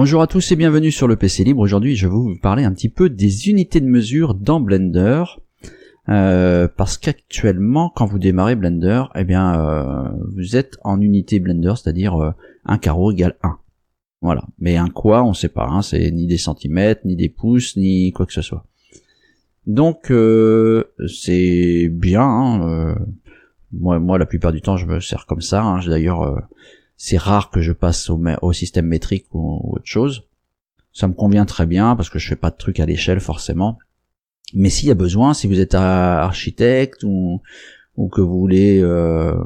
Bonjour à tous et bienvenue sur le PC Libre. Aujourd'hui, je vais vous parler un petit peu des unités de mesure dans Blender. Parce qu'actuellement, quand vous démarrez Blender, vous êtes en unité Blender, c'est-à-dire un carreau égale 1. Voilà. Mais un quoi, on sait pas. Hein, c'est ni des centimètres, ni des pouces, ni quoi que ce soit. Donc, c'est bien. Hein, moi, la plupart du temps, je me sers comme ça. Hein, d'ailleurs, c'est rare que je passe au système métrique ou autre chose. Ça me convient très bien parce que je fais pas de trucs à l'échelle forcément. Mais s'il y a besoin, si vous êtes architecte ou que vous voulez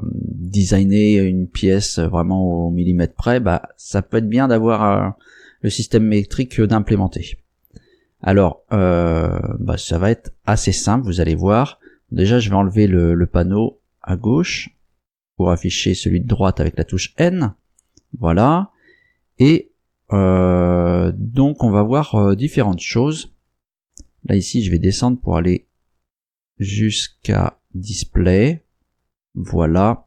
designer une pièce vraiment au millimètre près, ça peut être bien d'avoir le système métrique d'implémenter. Alors, ça va être assez simple, vous allez voir. Déjà, je vais enlever le panneau à gauche pour afficher celui de droite avec la touche N. Voilà. Et donc, on va voir différentes choses. Là, ici, je vais descendre pour aller jusqu'à Display. Voilà.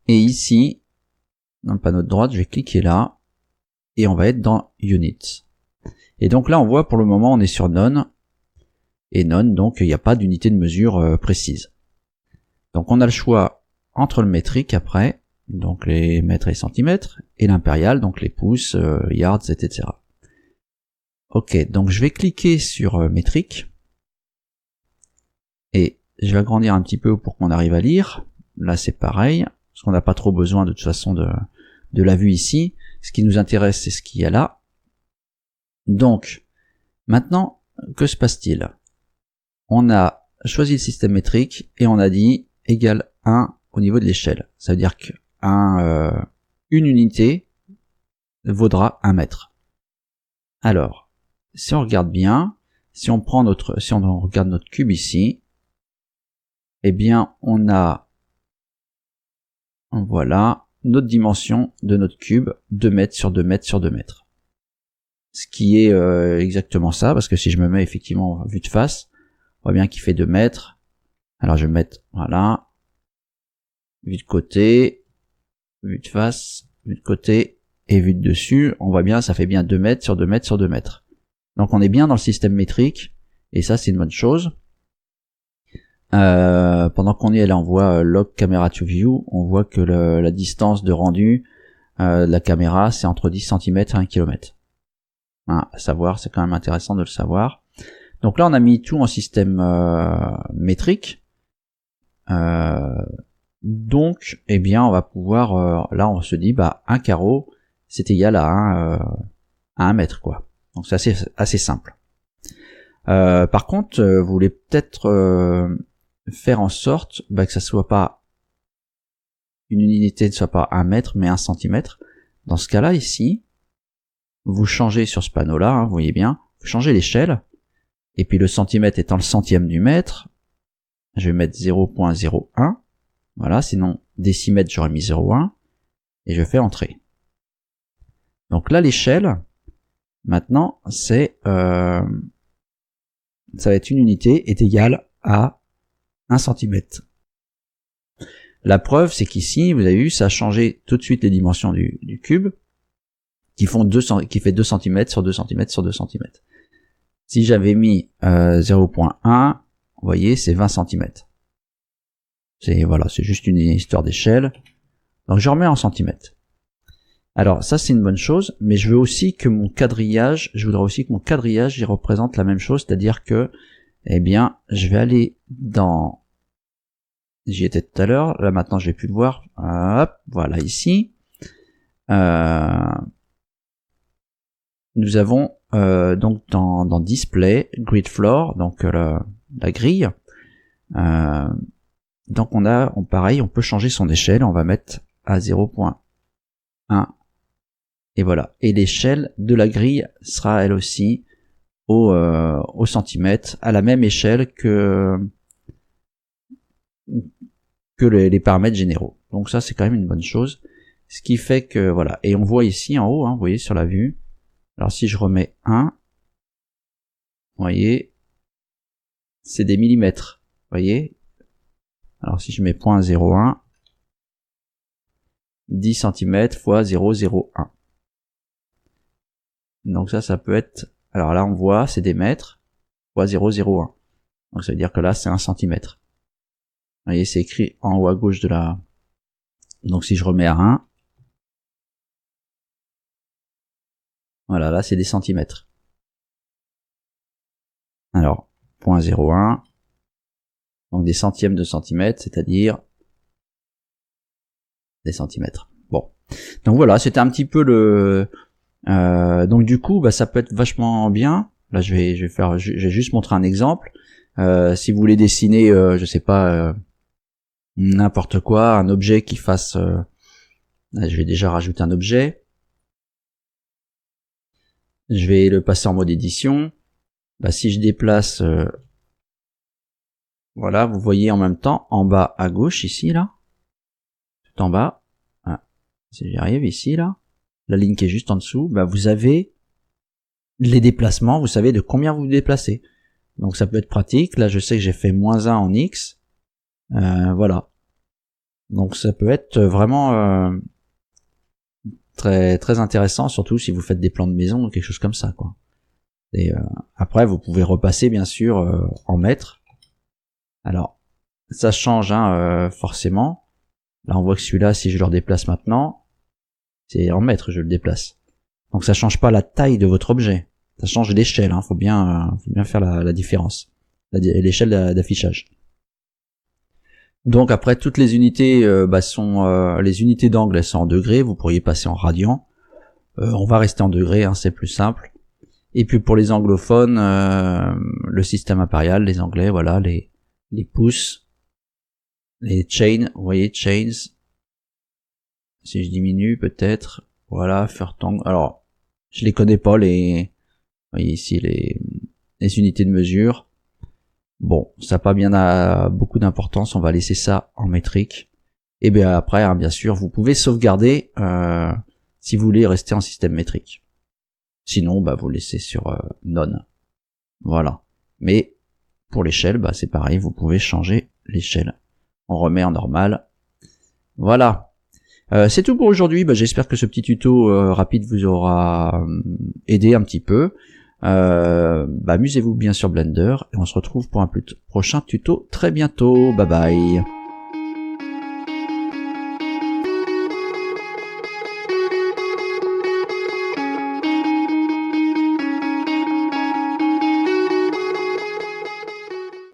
Et ici, dans le panneau de droite, je vais cliquer là. Et on va être dans Units. Et donc là, on voit pour le moment, on est sur None. Et None, donc, il n'y a pas d'unité de mesure précise. Donc, on a le choix entre le métrique après, donc les mètres et centimètres, et l'impérial, donc les pouces, yards, etc. Ok, donc je vais cliquer sur métrique. Et je vais agrandir un petit peu pour qu'on arrive à lire. Là, c'est pareil, parce qu'on n'a pas trop besoin de toute façon de la vue ici. Ce qui nous intéresse, c'est ce qu'il y a là. Donc, maintenant, que se passe-t-il? On a choisi le système métrique et on a dit égal 1 au niveau de l'échelle. Ça veut dire que une unité vaudra 1 mètre. Alors, si on regarde bien, si on regarde notre cube ici, eh bien, on a, voilà, notre dimension de notre cube, 2 mètres sur 2 mètres sur 2 mètres. Ce qui est exactement ça, parce que si je me mets effectivement en vue de face, on voit bien qu'il fait 2 mètres. Alors je vais mettre, voilà, vue de côté, vue de face, vue de côté et vue de dessus. On voit bien, ça fait bien 2 mètres sur 2 mètres sur 2 mètres. Donc on est bien dans le système métrique, et ça c'est une bonne chose. Pendant qu'on y est là, on voit log camera to view, on voit que la distance de rendu de la caméra c'est entre 10 cm et 1 km. À savoir, c'est quand même intéressant de le savoir. Donc là on a mis tout en système métrique. Donc eh bien on va pouvoir, là on se dit un carreau c'est égal à 1 mètre quoi. Donc c'est assez simple. Par contre, vous voulez peut-être faire en sorte que ça soit pas une unité ne soit pas 1 mètre mais 1 centimètre. Dans ce cas-là ici, vous changez sur ce panneau-là, hein, vous voyez bien, vous changez l'échelle, et puis le centimètre étant le centième du mètre, je vais mettre 0.01, voilà, sinon décimètre j'aurais mis 0.1, et je fais entrer. Donc là l'échelle, maintenant c'est ça va être une unité est égale à 1 centimètre. La preuve, c'est qu'ici, vous avez vu, ça a changé tout de suite les dimensions du cube, qui fait 2 cm sur 2 cm sur 2 cm. Si j'avais mis 0.1, vous voyez, c'est 20 cm. C'est juste une histoire d'échelle. Donc je remets en centimètres. Alors ça c'est une bonne chose, mais je voudrais aussi que mon quadrillage, il représente la même chose, c'est-à-dire que, eh bien, je vais aller dans, j'y étais tout à l'heure, là maintenant je vais plus le voir, hop, voilà ici, nous avons donc dans Display, Grid Floor, donc la grille, donc pareil, on peut changer son échelle, on va mettre à 0.1, et voilà, et l'échelle de la grille sera elle aussi au centimètre, à la même échelle que les paramètres généraux. Donc ça c'est quand même une bonne chose, ce qui fait que voilà, et on voit ici en haut, hein, vous voyez sur la vue, alors si je remets 1, vous voyez, c'est des millimètres, vous voyez, alors si je mets 0.01, 10 cm fois 0,01. Donc ça peut être, alors là on voit c'est des mètres fois 0,01. Donc ça veut dire que là c'est 1 centimètre. Vous voyez, c'est écrit en haut à gauche de la... Donc si je remets à 1, voilà, là c'est des centimètres. Alors, 0,01, donc des centièmes de centimètre, c'est-à-dire des centimètres. Bon, donc voilà, c'était un petit peu le... donc du coup, bah, ça peut être vachement bien. Là, je vais juste montrer un exemple. Si vous voulez dessiner, je sais pas, n'importe quoi, un objet qui fasse... là, je vais déjà rajouter un objet. Je vais le passer en mode édition. Bah, si je déplace... voilà, vous voyez en même temps, en bas à gauche, ici, là, tout en bas, ah, si j'y arrive, ici, là, la ligne qui est juste en dessous, bah, vous avez les déplacements, vous savez de combien vous vous déplacez. Donc ça peut être pratique. Là, je sais que j'ai fait -1 en X. Voilà. Donc ça peut être vraiment très très intéressant, surtout si vous faites des plans de maison ou quelque chose comme ça, quoi. Et après, vous pouvez repasser bien sûr en mètres. Alors, ça change forcément. Là, on voit que celui-là, si je le redéplace maintenant, c'est en mètres, je le déplace. Donc ça change pas la taille de votre objet. Ça change l'échelle, faut bien faire la différence. L'échelle d'affichage. Donc après, toutes les unités sont les unités d'angle, elles sont en degrés. Vous pourriez passer en radians. On va rester en degrés, c'est plus simple. Et puis pour les anglophones, le système impérial, les anglais, voilà, les pouces, les chains, vous voyez, chains. Si je diminue peut-être, voilà, firtang. Alors, je les connais pas, vous voyez ici les unités de mesure. Bon, ça n'a pas bien beaucoup d'importance, on va laisser ça en métrique. Et bien après, bien sûr, vous pouvez sauvegarder si vous voulez rester en système métrique. Sinon, vous laissez sur none. Voilà. Mais pour l'échelle, c'est pareil, vous pouvez changer l'échelle. On remet en normal. Voilà. C'est tout pour aujourd'hui. J'espère que ce petit tuto rapide vous aura aidé un petit peu. Amusez-vous bien sur Blender et on se retrouve pour un prochain tuto très bientôt. Bye bye.